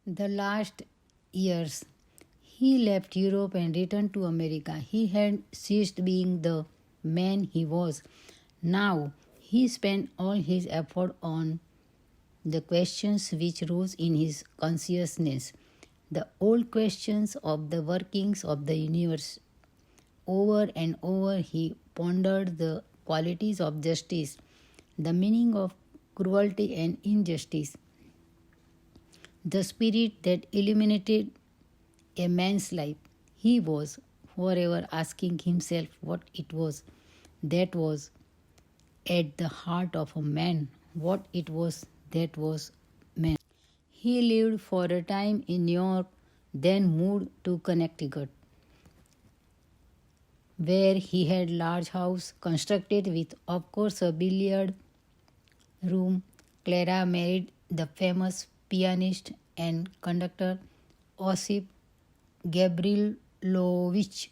The last years, he left Europe and returned to America. He had ceased being the man he was. Now, he spent all his effort on the questions which rose in his consciousness, the old questions of the workings of the universe. Over and over, he pondered the qualities of justice, the meaning of cruelty and injustice, the spirit that illuminated a man's life. He was forever asking himself what it was that was at the heart of a man, what it was that was man. He lived for a time in New York, then moved to Connecticut, where he had large house constructed with, of course, a billiard room. Clara married the famous pianist and conductor Osip Gabrilovich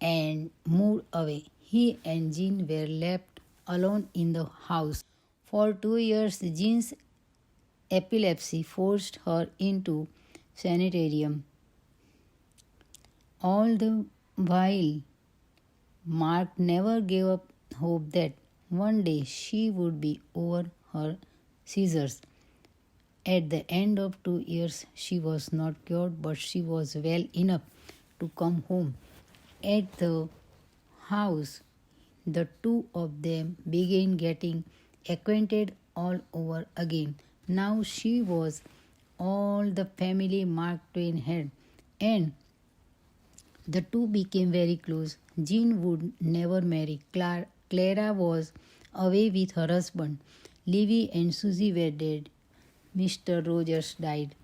and moved away. He and Jean were left alone in the house. For 2 years, Jean's epilepsy forced her into sanitarium. All the while, Mark never gave up hope that one day she would be over her seizures. At the end of 2 years, she was not cured, but she was well enough to come home. At the house, the two of them began getting acquainted all over again. Now she was all the family Mark Twain had, and the two became very close. Jean would never marry. Clara was away with her husband. Livy and Susie were dead. Mr. Rogers died.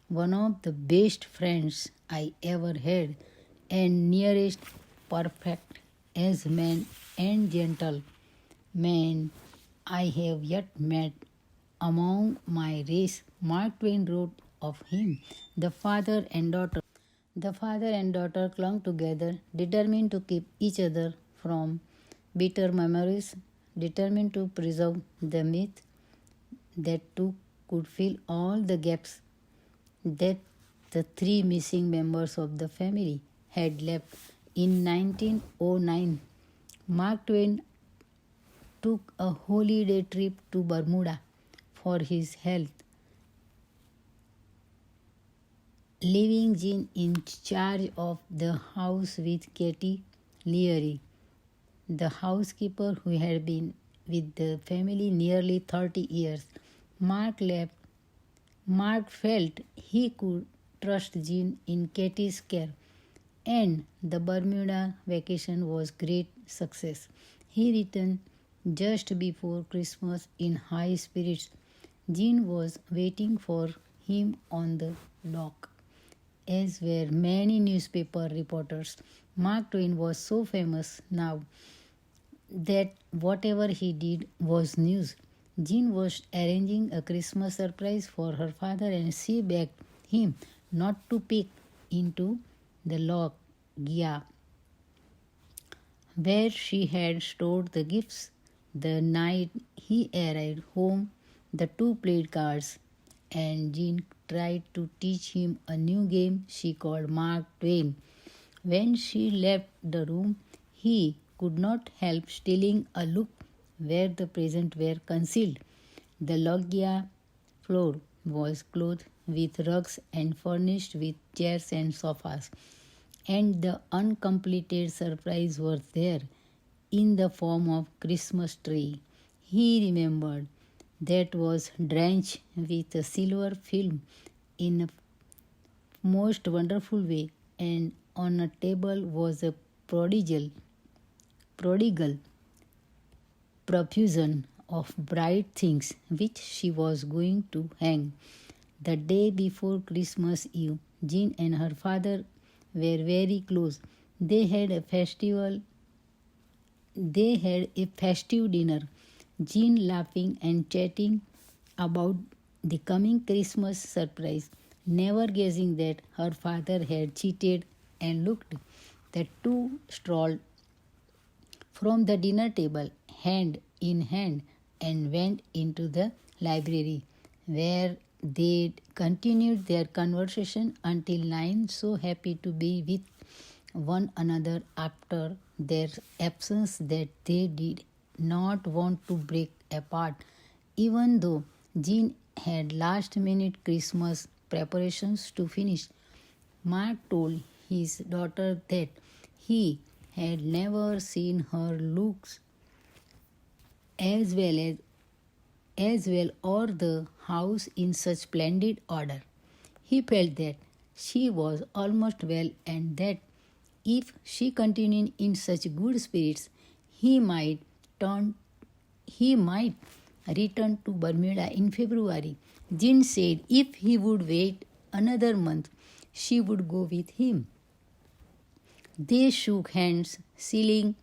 One of the best friends I ever had, and nearest perfect as man and gentle man I have yet met among my race. Mark Twain wrote of him. The father and daughter clung together, determined to keep each other from bitter memories, determined to preserve the myth that two could fill all the gaps that the three missing members of the family had left. In 1909, Mark Twain took a holiday trip to Bermuda for his health, leaving Jean in charge of the house with Katie Leary, the housekeeper who had been with the family nearly 30 years. Mark felt he could trust Jean in Katie's care, and the Bermuda vacation was great success. He returned just before Christmas in high spirits. Jean was waiting for him on the dock, as were many newspaper reporters. Mark Twain was so famous now that whatever he did was news. Jean was arranging a Christmas surprise for her father, and she begged him not to peek into the loggia where she had stored the gifts. The night he arrived home, the two played cards, and Jean tried to teach him a new game she called Mark Twain. When she left the room, he could not help stealing a look where the presents were concealed. The loggia floor was clothed with rugs and furnished with chairs and sofas, and the uncompleted surprise was there in the form of Christmas tree. He remembered that was drenched with a silver film in a most wonderful way, and on a table was a prodigal profusion of bright things which she was going to hang. The day before Christmas Eve, Jean and her father were very close. They had a festive dinner, Jean laughing and chatting about the coming Christmas surprise, never guessing that her father had cheated and looked. The two strolled from the dinner table, hand in hand, and went into the library, where They continued their conversation until 9, so happy to be with one another after their absence that they did not want to break apart, even though Jean had last minute Christmas preparations to finish. Mark told his daughter that he had never seen her looks as well or the house in such splendid order. He felt that she was almost well and that if she continued in such good spirits, he might turn he might return to Bermuda in February. Jean said if he would wait another month, she would go with him. They shook hands, sealing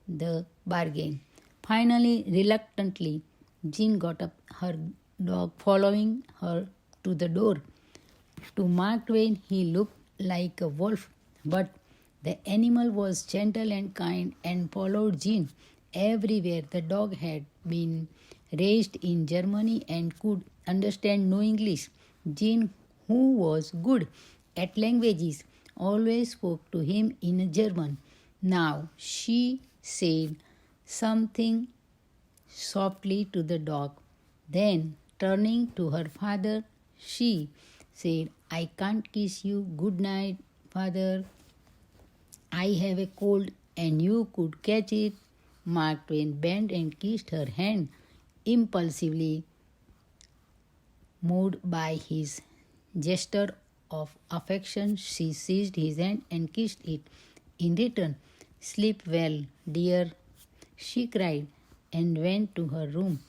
the bargain. Finally, reluctantly, Jean got up, her dog following her to the door. To Mark Twain, he looked like a wolf, but the animal was gentle and kind and followed Jean everywhere. The dog had been raised in Germany and could understand no English. Jean, who was good at languages, always spoke to him in German. Now she said something softly to the dog. Then, turning to her father, she said, I can't kiss you. Good night, father. I have a cold and you could catch it. Mark Twain bent and kissed her hand. Impulsively moved by his gesture of affection, she seized his hand and kissed it. In return, sleep well, dear, she cried and went to her room.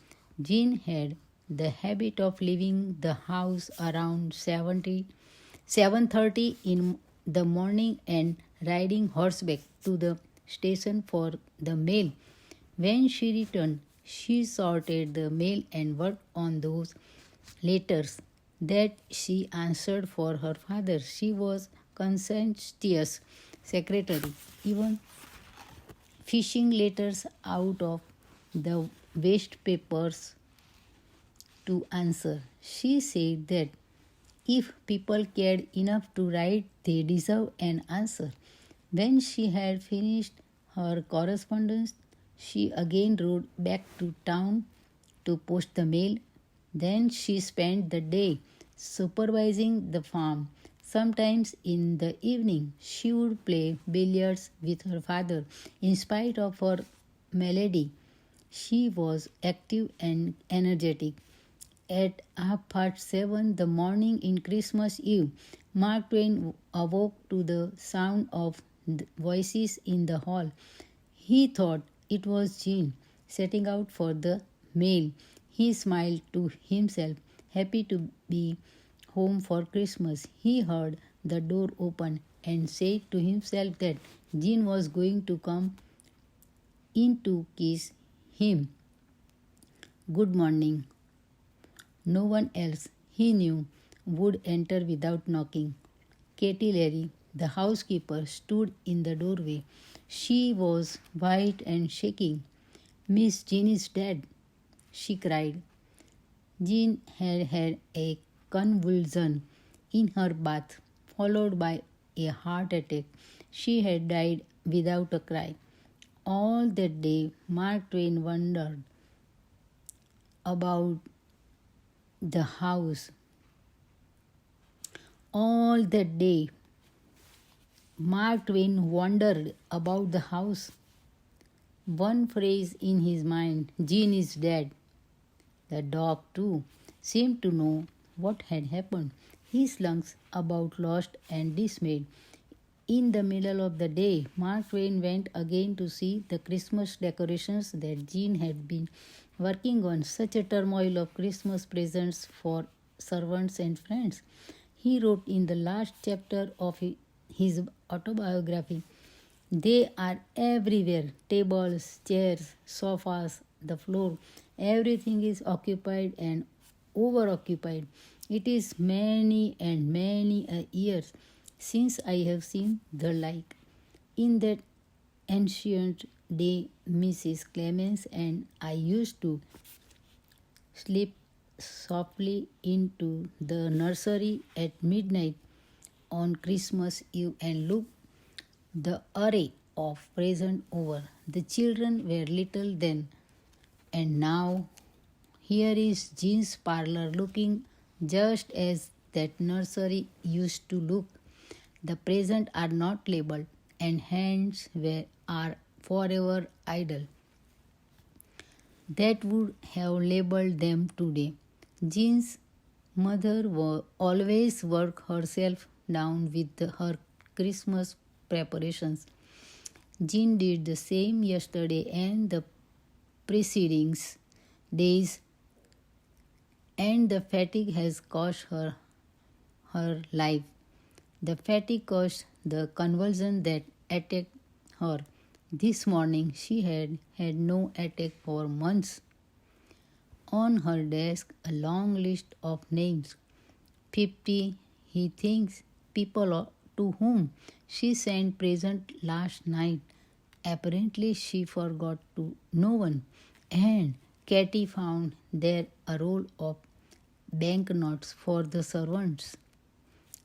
Jean had the habit of leaving the house around 7:30 in the morning and riding horseback to the station for the mail. When she returned, she sorted the mail and worked on those letters that she answered for her father. She was conscientious secretary, even fishing letters out of the waste papers to answer. She said that if people cared enough to write, they deserved an answer. When she had finished her correspondence, she again rode back to town to post the mail. Then she spent the day supervising the farm. Sometimes in the evening, she would play billiards with her father. In spite of her malady, she was active and energetic. At 7:30 the morning in Christmas Eve, Mark Twain awoke to the sound of voices in the hall. He thought it was Jean setting out for the mail. He smiled to himself, happy to be home for Christmas. He heard the door open and said to himself that Jean was going to come in to kiss him. Good morning. No one else, he knew, would enter without knocking. Katie Leary, the housekeeper, stood in the doorway. She was white and shaking. Miss Jean is dead, she cried. Jean had had a convulsion in her bath, followed by a heart attack. She had died without a cry. All that day, Mark Twain wondered about the house. All that day, Mark Twain wondered about the house. One phrase in his mind, Jean is dead. The dog, too, seemed to know what had happened. He slunk about lost and dismayed. In the middle of the day, Mark Twain went again to see the Christmas decorations that Jean had been working on. Such a turmoil of Christmas presents for servants and friends. He wrote in the last chapter of his autobiography, they are everywhere, tables, chairs, sofas, the floor. Everything is occupied and overoccupied. It is many and many a years since I have seen the like. In that ancient day, Mrs. Clemens and I used to softly into the nursery at midnight on Christmas Eve and looked the array of presents over. The children were little then, and now here is Jean's parlor looking just as that nursery used to look. The presents are not labeled, and are forever idle that would have labeled them today. Jean's mother always worked herself down with her Christmas preparations. Jean did the same yesterday and the preceding days, and the fatigue has cost her life. The fatigue caused the convulsion that attacked her. This morning she had had no attack for months. On her desk, a long list of names. 50, he thinks, people to whom she sent present last night. Apparently she forgot to no one, and Katy found there a roll of banknotes for the servants.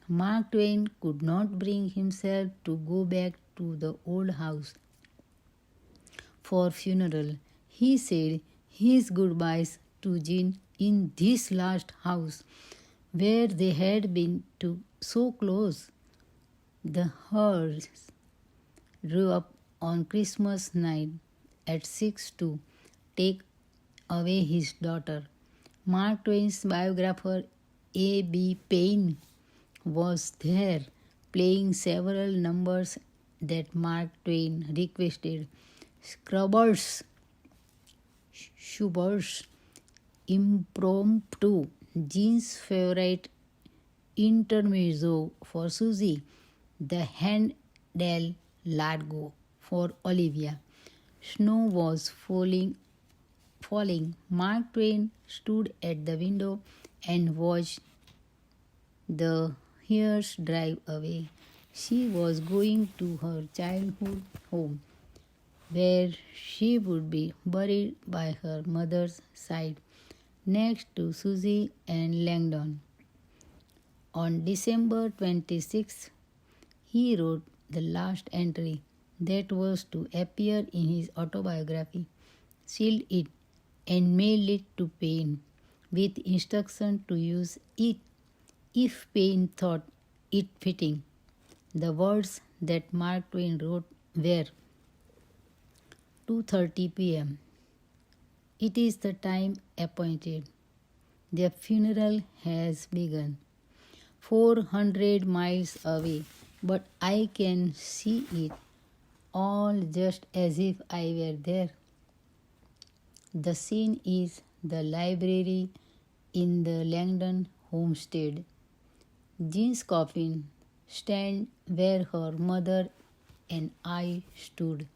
Mark Twain could not bring himself to go back to the old house for funeral. He said his goodbyes to Jean in this last house where they had been to so close. The herds drew up on Christmas night at 6 to take away his daughter. Mark Twain's biographer A.B. Payne was there playing several numbers that Mark Twain requested. Scrubbers, Schubert's Impromptu, Jean's favorite intermezzo for Susie, the Handel Largo for Olivia. Snow was falling. Mark Twain stood at the window and watched the Years drive away. She was going to her childhood home, where she would be buried by her mother's side, next to Susie and Langdon. On December 26th, he wrote the last entry that was to appear in his autobiography, sealed it, and mailed it to Payne, with instruction to use it if Payne thought it fitting. The words that Mark Twain wrote were 2:30 p.m. It is the time appointed. Their funeral has begun. 400 miles away, but I can see it all just as if I were there. The scene is the library in the Langdon homestead. Jean's coffin stands where her mother and I stood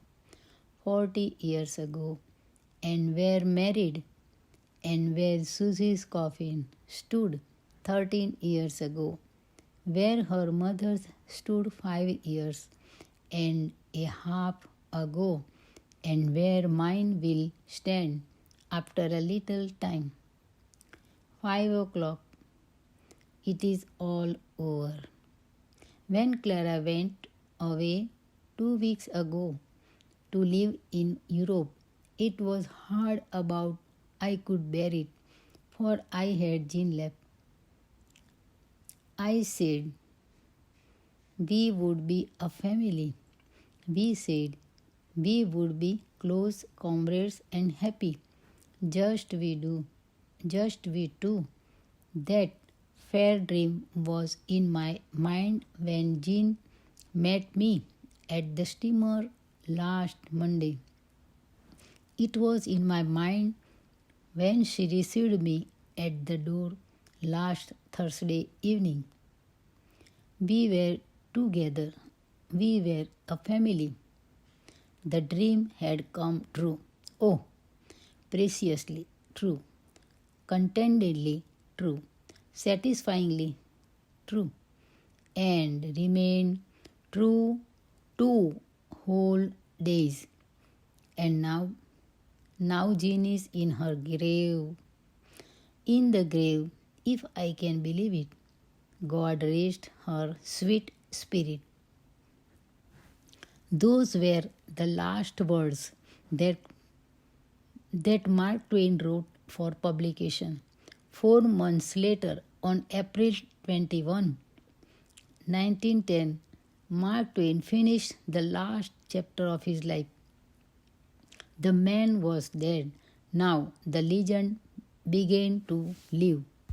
40 years ago, and were married, and where Susie's coffin stood 13 years ago, where her mother's stood 5 years and a half ago, and where mine will stand after a little time. 5 o'clock. It is all over. When Clara went away 2 weeks ago to live in Europe, it was hard about I could bear it, for I had Jean left. I said we would be a family. We said we would be close comrades and happy. Just we two. That fair dream was in my mind when Jean met me at the steamer last Monday. It was in my mind when she received me at the door last Thursday evening. We were together. We were a family. The dream had come true. Oh, preciously true. Contentedly true. Satisfyingly true. And remained true 2 whole days. And now Jean is in her grave. in the grave, if I can believe it. God raised her sweet spirit. Those were the last words that Mark Twain wrote for publication. 4 months later, on April 21, 1910, Mark Twain finished the last chapter of his life. The man was dead. Now the legend began to live.